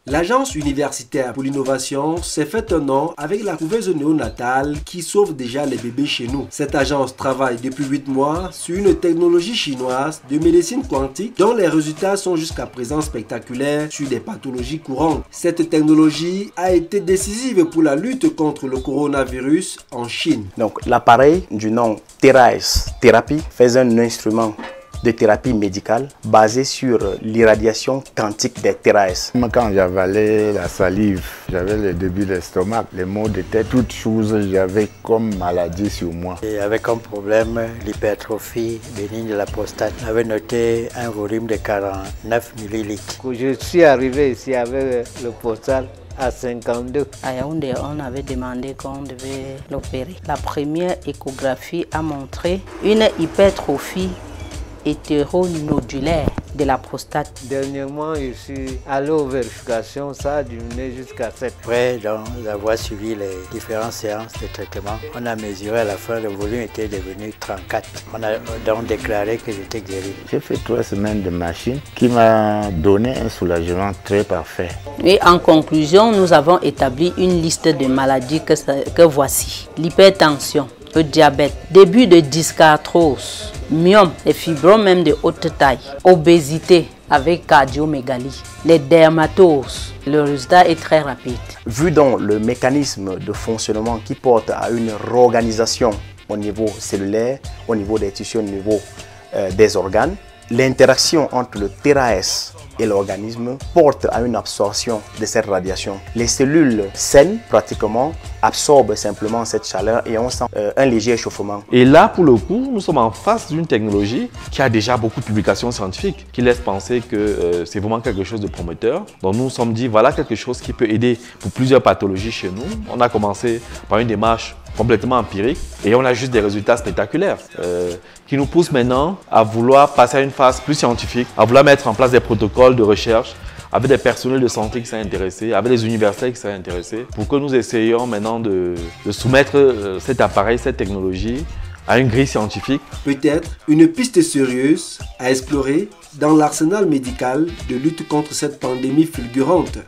L'Agence universitaire pour l'innovation s'est fait un nom avec la couveuse néonatale qui sauve déjà les bébés chez nous. Cette agence travaille depuis 8 mois sur une technologie chinoise de médecine quantique dont les résultats sont jusqu'à présent spectaculaires sur des pathologies courantes. Cette technologie a été décisive pour la lutte contre le coronavirus en Chine. Donc l'appareil du nom TeraS Thérapie fait un instrument de thérapie médicale basée sur l'irradiation quantique des TeraS. Quand j'avalais la salive, j'avais le début de l'estomac, les maux de tête, toutes choses j'avais comme maladie sur moi. Et avec comme problème l'hypertrophie bénigne de la prostate. J'avais noté un volume de 49 millilitres. Je suis arrivé ici avec le postal à 52. À Yaoundé, on avait demandé qu'on devait l'opérer. La première échographie a montré une hypertrophie hétéronodulaire de la prostate. Dernièrement, je suis allé aux vérifications, ça a diminué jusqu'à 7. Après d'avoir suivi les différentes séances de traitement, on a mesuré à la fin, le volume était devenu 34. On a donc déclaré que j'étais guéri. J'ai fait 3 semaines de machine qui m'a donné un soulagement très parfait. Et en conclusion, nous avons établi une liste de maladies que voici. L'hypertension, le diabète, début de dysarthrose, myome, les fibromes même de haute taille, obésité avec cardiomégalie, les dermatoses. Le résultat est très rapide. Vu donc le mécanisme de fonctionnement qui porte à une réorganisation au niveau cellulaire, au niveau des tissus, au niveau des organes, l'interaction entre le TeraS et l'organisme porte à une absorption de cette radiation. Les cellules saines, pratiquement, absorbent simplement cette chaleur et on sent un léger échauffement. Et là, pour le coup, nous sommes en face d'une technologie qui a déjà beaucoup de publications scientifiques, qui laissent penser que c'est vraiment quelque chose de prometteur. Donc nous nous sommes dit, voilà quelque chose qui peut aider pour plusieurs pathologies chez nous. On a commencé par une démarche complètement empirique et on a juste des résultats spectaculaires qui nous poussent maintenant à vouloir passer à une phase plus scientifique, à vouloir mettre en place des protocoles de recherche avec des personnels de santé qui sont intéressés, avec des universités qui sont intéressés, pour que nous essayions maintenant de soumettre cet appareil, cette technologie à une grille scientifique. Peut-être une piste sérieuse à explorer dans l'arsenal médical de lutte contre cette pandémie fulgurante.